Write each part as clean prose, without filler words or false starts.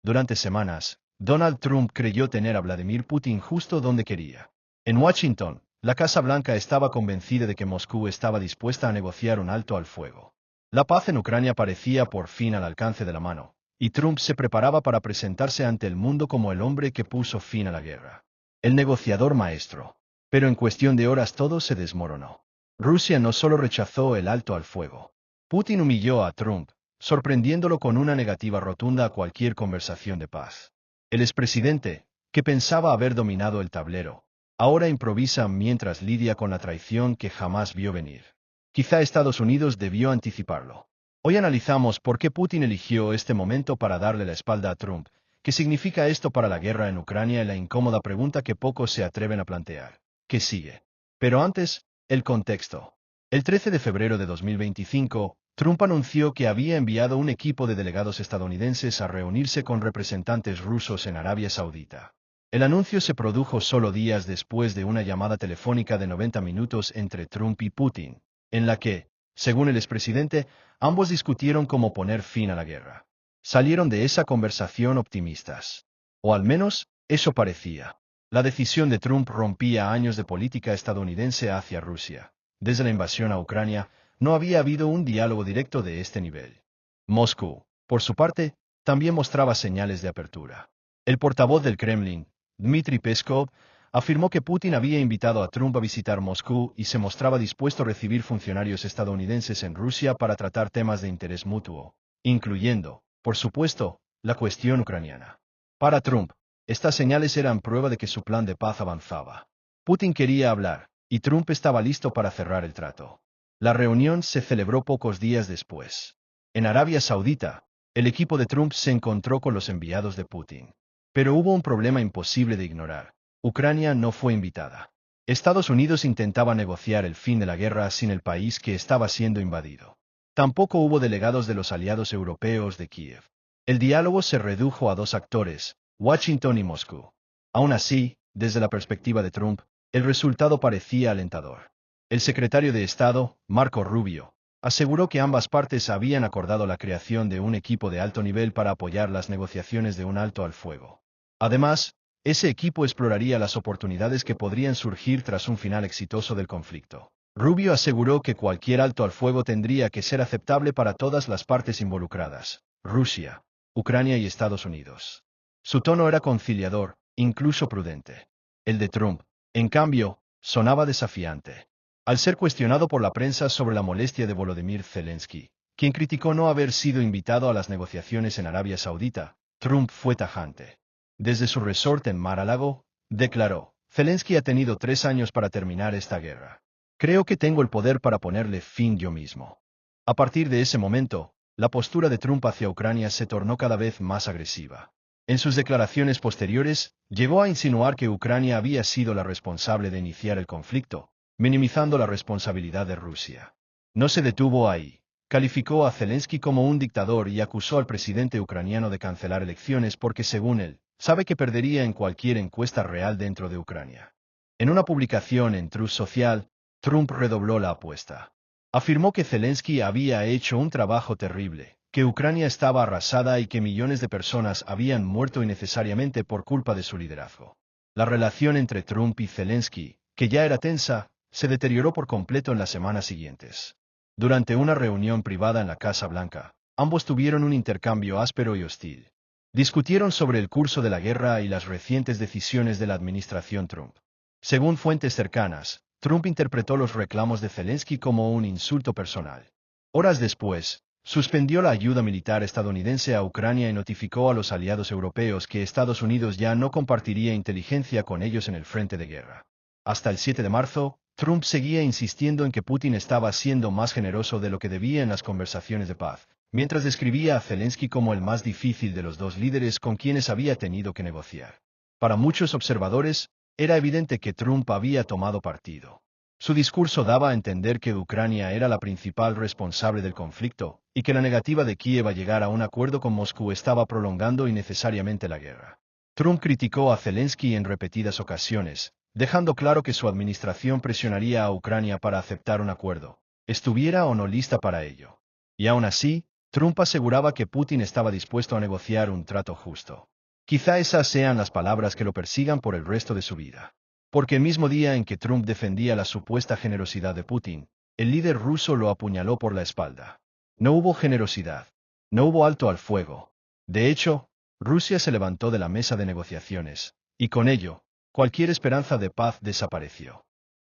Durante semanas, Donald Trump creyó tener a Vladimir Putin justo donde quería. En Washington, la Casa Blanca estaba convencida de que Moscú estaba dispuesta a negociar un alto al fuego. La paz en Ucrania parecía por fin al alcance de la mano, y Trump se preparaba para presentarse ante el mundo como el hombre que puso fin a la guerra. El negociador maestro. Pero en cuestión de horas todo se desmoronó. Rusia no solo rechazó el alto al fuego. Putin humilló a Trump, sorprendiéndolo con una negativa rotunda a cualquier conversación de paz. El expresidente, que pensaba haber dominado el tablero, ahora improvisa mientras lidia con la traición que jamás vio venir. Quizá Estados Unidos debió anticiparlo. Hoy analizamos por qué Putin eligió este momento para darle la espalda a Trump, qué significa esto para la guerra en Ucrania y la incómoda pregunta que pocos se atreven a plantear. ¿Qué sigue? Pero antes, el contexto. El 13 de febrero de 2025, Trump anunció que había enviado un equipo de delegados estadounidenses a reunirse con representantes rusos en Arabia Saudita. El anuncio se produjo solo días después de una llamada telefónica de 90 minutos entre Trump y Putin, en la que, según el expresidente, ambos discutieron cómo poner fin a la guerra. Salieron de esa conversación optimistas. O al menos, eso parecía. La decisión de Trump rompía años de política estadounidense hacia Rusia. Desde la invasión a Ucrania, no había habido un diálogo directo de este nivel. Moscú, por su parte, también mostraba señales de apertura. El portavoz del Kremlin, Dmitry Peskov, afirmó que Putin había invitado a Trump a visitar Moscú y se mostraba dispuesto a recibir funcionarios estadounidenses en Rusia para tratar temas de interés mutuo, incluyendo, por supuesto, la cuestión ucraniana. Para Trump, estas señales eran prueba de que su plan de paz avanzaba. Putin quería hablar, y Trump estaba listo para cerrar el trato. La reunión se celebró pocos días después. En Arabia Saudita, el equipo de Trump se encontró con los enviados de Putin. Pero hubo un problema imposible de ignorar. Ucrania no fue invitada. Estados Unidos intentaba negociar el fin de la guerra sin el país que estaba siendo invadido. Tampoco hubo delegados de los aliados europeos de Kiev. El diálogo se redujo a dos actores, Washington y Moscú. Aún así, desde la perspectiva de Trump, el resultado parecía alentador. El secretario de Estado, Marco Rubio, aseguró que ambas partes habían acordado la creación de un equipo de alto nivel para apoyar las negociaciones de un alto al fuego. Además, ese equipo exploraría las oportunidades que podrían surgir tras un final exitoso del conflicto. Rubio aseguró que cualquier alto al fuego tendría que ser aceptable para todas las partes involucradas, Rusia, Ucrania y Estados Unidos. Su tono era conciliador, incluso prudente. El de Trump, en cambio, sonaba desafiante. Al ser cuestionado por la prensa sobre la molestia de Volodymyr Zelensky, quien criticó no haber sido invitado a las negociaciones en Arabia Saudita, Trump fue tajante. Desde su resort en Mar-a-Lago, declaró, Zelensky ha tenido 3 años para terminar esta guerra. Creo que tengo el poder para ponerle fin yo mismo. A partir de ese momento, la postura de Trump hacia Ucrania se tornó cada vez más agresiva. En sus declaraciones posteriores, llegó a insinuar que Ucrania había sido la responsable de iniciar el conflicto, minimizando la responsabilidad de Rusia. No se detuvo ahí. Calificó a Zelensky como un dictador y acusó al presidente ucraniano de cancelar elecciones porque, según él, sabe que perdería en cualquier encuesta real dentro de Ucrania. En una publicación en Truth Social, Trump redobló la apuesta. Afirmó que Zelensky había hecho un trabajo terrible, que Ucrania estaba arrasada y que millones de personas habían muerto innecesariamente por culpa de su liderazgo. La relación entre Trump y Zelensky, que ya era tensa, se deterioró por completo en las semanas siguientes. Durante una reunión privada en la Casa Blanca, ambos tuvieron un intercambio áspero y hostil. Discutieron sobre el curso de la guerra y las recientes decisiones de la administración Trump. Según fuentes cercanas, Trump interpretó los reclamos de Zelensky como un insulto personal. Horas después, suspendió la ayuda militar estadounidense a Ucrania y notificó a los aliados europeos que Estados Unidos ya no compartiría inteligencia con ellos en el frente de guerra. Hasta el 7 de marzo, Trump seguía insistiendo en que Putin estaba siendo más generoso de lo que debía en las conversaciones de paz, mientras describía a Zelensky como el más difícil de los dos líderes con quienes había tenido que negociar. Para muchos observadores, era evidente que Trump había tomado partido. Su discurso daba a entender que Ucrania era la principal responsable del conflicto, y que la negativa de Kiev a llegar a un acuerdo con Moscú estaba prolongando innecesariamente la guerra. Trump criticó a Zelensky en repetidas ocasiones, dejando claro que su administración presionaría a Ucrania para aceptar un acuerdo, estuviera o no lista para ello. Y aún así, Trump aseguraba que Putin estaba dispuesto a negociar un trato justo. Quizá esas sean las palabras que lo persigan por el resto de su vida. Porque el mismo día en que Trump defendía la supuesta generosidad de Putin, el líder ruso lo apuñaló por la espalda. No hubo generosidad. No hubo alto al fuego. De hecho, Rusia se levantó de la mesa de negociaciones, y con ello, cualquier esperanza de paz desapareció.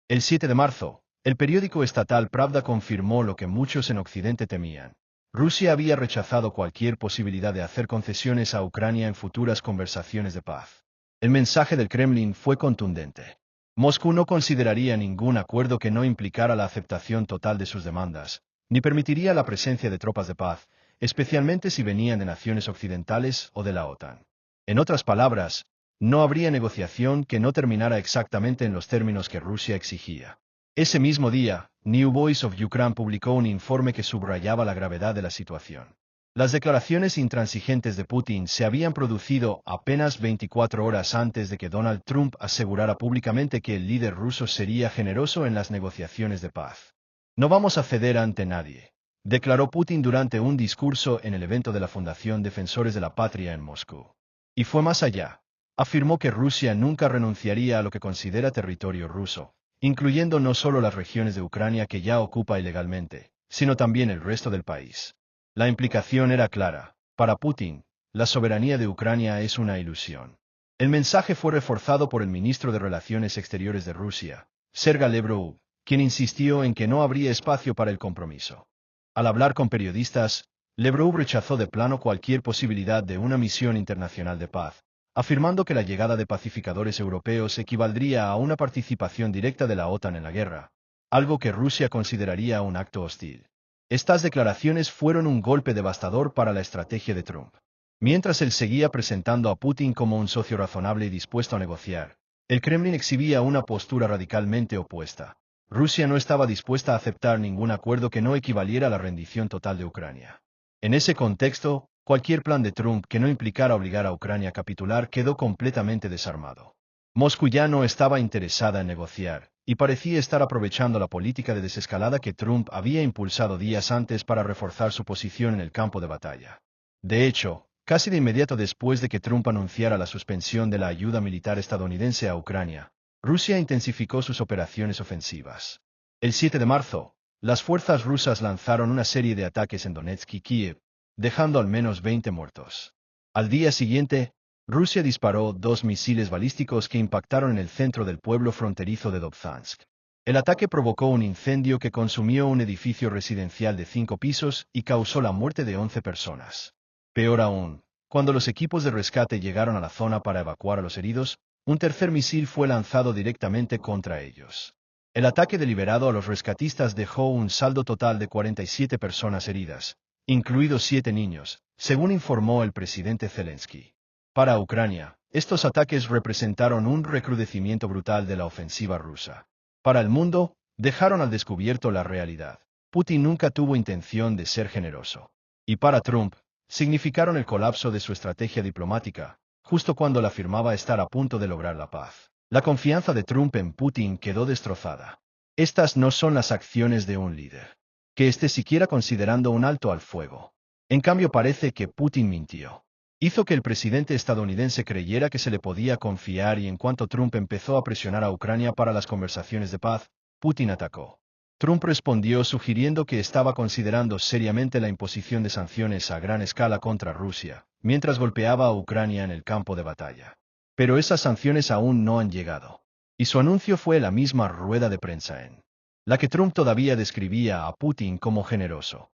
El 7 de marzo, el periódico estatal Pravda confirmó lo que muchos en Occidente temían. Rusia había rechazado cualquier posibilidad de hacer concesiones a Ucrania en futuras conversaciones de paz. El mensaje del Kremlin fue contundente. Moscú no consideraría ningún acuerdo que no implicara la aceptación total de sus demandas, ni permitiría la presencia de tropas de paz, especialmente si venían de naciones occidentales o de la OTAN. En otras palabras, no habría negociación que no terminara exactamente en los términos que Rusia exigía. Ese mismo día, New Voice of Ukraine publicó un informe que subrayaba la gravedad de la situación. Las declaraciones intransigentes de Putin se habían producido apenas 24 horas antes de que Donald Trump asegurara públicamente que el líder ruso sería generoso en las negociaciones de paz. No vamos a ceder ante nadie, declaró Putin durante un discurso en el evento de la Fundación Defensores de la Patria en Moscú. Y fue más allá. Afirmó que Rusia nunca renunciaría a lo que considera territorio ruso, incluyendo no solo las regiones de Ucrania que ya ocupa ilegalmente, sino también el resto del país. La implicación era clara. Para Putin, la soberanía de Ucrania es una ilusión. El mensaje fue reforzado por el ministro de Relaciones Exteriores de Rusia, Sergei Lavrov, quien insistió en que no habría espacio para el compromiso. Al hablar con periodistas, Lavrov rechazó de plano cualquier posibilidad de una misión internacional de paz, afirmando que la llegada de pacificadores europeos equivaldría a una participación directa de la OTAN en la guerra, algo que Rusia consideraría un acto hostil. Estas declaraciones fueron un golpe devastador para la estrategia de Trump. Mientras él seguía presentando a Putin como un socio razonable y dispuesto a negociar, el Kremlin exhibía una postura radicalmente opuesta. Rusia no estaba dispuesta a aceptar ningún acuerdo que no equivaliera a la rendición total de Ucrania. En ese contexto, cualquier plan de Trump que no implicara obligar a Ucrania a capitular quedó completamente desarmado. Moscú ya no estaba interesada en negociar, y parecía estar aprovechando la política de desescalada que Trump había impulsado días antes para reforzar su posición en el campo de batalla. De hecho, casi de inmediato después de que Trump anunciara la suspensión de la ayuda militar estadounidense a Ucrania, Rusia intensificó sus operaciones ofensivas. El 7 de marzo, las fuerzas rusas lanzaron una serie de ataques en Donetsk y Kiev, dejando al menos 20 muertos. Al día siguiente, Rusia disparó 2 misiles balísticos que impactaron en el centro del pueblo fronterizo de Dobzhansk. El ataque provocó un incendio que consumió un edificio residencial de 5 pisos y causó la muerte de 11 personas. Peor aún, cuando los equipos de rescate llegaron a la zona para evacuar a los heridos, un tercer misil fue lanzado directamente contra ellos. El ataque deliberado a los rescatistas dejó un saldo total de 47 personas heridas, incluidos 7 niños, según informó el presidente Zelensky. Para Ucrania, estos ataques representaron un recrudecimiento brutal de la ofensiva rusa. Para el mundo, dejaron al descubierto la realidad. Putin nunca tuvo intención de ser generoso. Y para Trump, significaron el colapso de su estrategia diplomática, justo cuando él afirmaba estar a punto de lograr la paz. La confianza de Trump en Putin quedó destrozada. Estas no son las acciones de un líder que esté siquiera considerando un alto al fuego. En cambio parece que Putin mintió. Hizo que el presidente estadounidense creyera que se le podía confiar y en cuanto Trump empezó a presionar a Ucrania para las conversaciones de paz, Putin atacó. Trump respondió sugiriendo que estaba considerando seriamente la imposición de sanciones a gran escala contra Rusia, mientras golpeaba a Ucrania en el campo de batalla. Pero esas sanciones aún no han llegado. Y su anuncio fue la misma rueda de prensa en la que Trump todavía describía a Putin como generoso.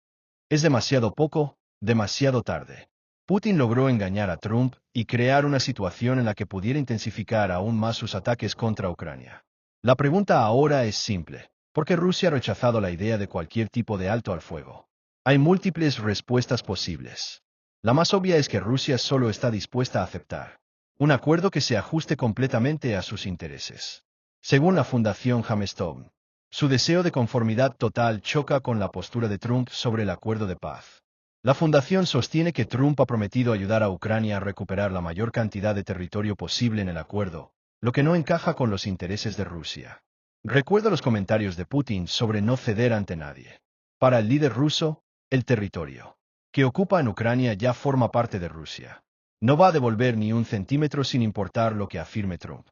Es demasiado poco, demasiado tarde. Putin logró engañar a Trump y crear una situación en la que pudiera intensificar aún más sus ataques contra Ucrania. La pregunta ahora es simple. ¿Por qué Rusia ha rechazado la idea de cualquier tipo de alto al fuego? Hay múltiples respuestas posibles. La más obvia es que Rusia solo está dispuesta a aceptar un acuerdo que se ajuste completamente a sus intereses. Según la Fundación Hammerstone, su deseo de conformidad total choca con la postura de Trump sobre el acuerdo de paz. La fundación sostiene que Trump ha prometido ayudar a Ucrania a recuperar la mayor cantidad de territorio posible en el acuerdo, lo que no encaja con los intereses de Rusia. Recuerda los comentarios de Putin sobre no ceder ante nadie. Para el líder ruso, el territorio que ocupa en Ucrania ya forma parte de Rusia. No va a devolver ni un centímetro sin importar lo que afirme Trump.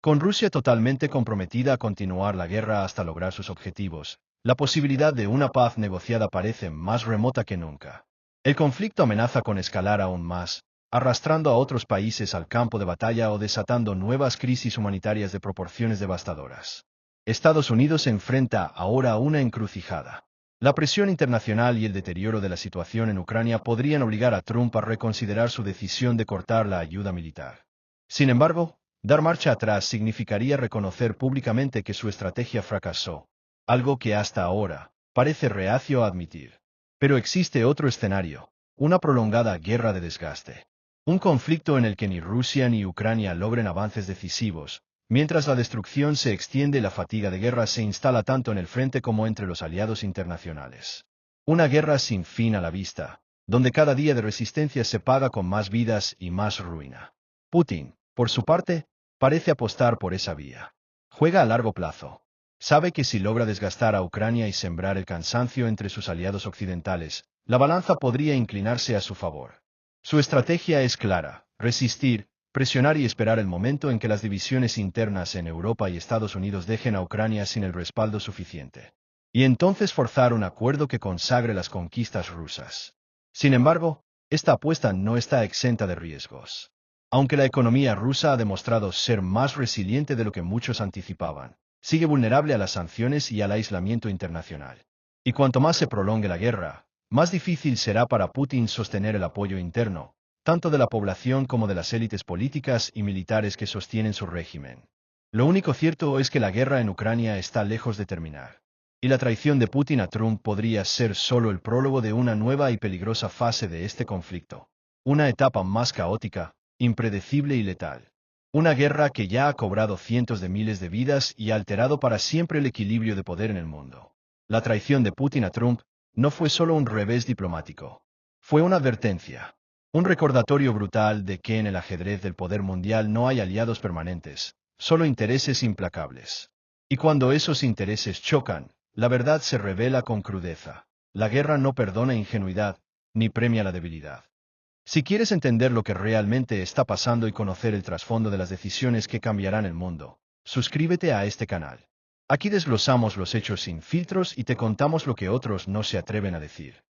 Con Rusia totalmente comprometida a continuar la guerra hasta lograr sus objetivos, la posibilidad de una paz negociada parece más remota que nunca. El conflicto amenaza con escalar aún más, arrastrando a otros países al campo de batalla o desatando nuevas crisis humanitarias de proporciones devastadoras. Estados Unidos se enfrenta ahora a una encrucijada. La presión internacional y el deterioro de la situación en Ucrania podrían obligar a Trump a reconsiderar su decisión de cortar la ayuda militar. Sin embargo, dar marcha atrás significaría reconocer públicamente que su estrategia fracasó, algo que hasta ahora parece reacio a admitir. Pero existe otro escenario, una prolongada guerra de desgaste. Un conflicto en el que ni Rusia ni Ucrania logren avances decisivos, mientras la destrucción se extiende y la fatiga de guerra se instala tanto en el frente como entre los aliados internacionales. Una guerra sin fin a la vista, donde cada día de resistencia se paga con más vidas y más ruina. Putin, por su parte, parece apostar por esa vía. Juega a largo plazo. Sabe que si logra desgastar a Ucrania y sembrar el cansancio entre sus aliados occidentales, la balanza podría inclinarse a su favor. Su estrategia es clara: resistir, presionar y esperar el momento en que las divisiones internas en Europa y Estados Unidos dejen a Ucrania sin el respaldo suficiente. Y entonces forzar un acuerdo que consagre las conquistas rusas. Sin embargo, esta apuesta no está exenta de riesgos. Aunque la economía rusa ha demostrado ser más resiliente de lo que muchos anticipaban, sigue vulnerable a las sanciones y al aislamiento internacional. Y cuanto más se prolongue la guerra, más difícil será para Putin sostener el apoyo interno, tanto de la población como de las élites políticas y militares que sostienen su régimen. Lo único cierto es que la guerra en Ucrania está lejos de terminar. Y la traición de Putin a Trump podría ser solo el prólogo de una nueva y peligrosa fase de este conflicto. Una etapa más caótica, impredecible y letal. Una guerra que ya ha cobrado cientos de miles de vidas y ha alterado para siempre el equilibrio de poder en el mundo. La traición de Putin a Trump no fue solo un revés diplomático. Fue una advertencia. Un recordatorio brutal de que en el ajedrez del poder mundial no hay aliados permanentes, solo intereses implacables. Y cuando esos intereses chocan, la verdad se revela con crudeza. La guerra no perdona ingenuidad, ni premia la debilidad. Si quieres entender lo que realmente está pasando y conocer el trasfondo de las decisiones que cambiarán el mundo, suscríbete a este canal. Aquí desglosamos los hechos sin filtros y te contamos lo que otros no se atreven a decir.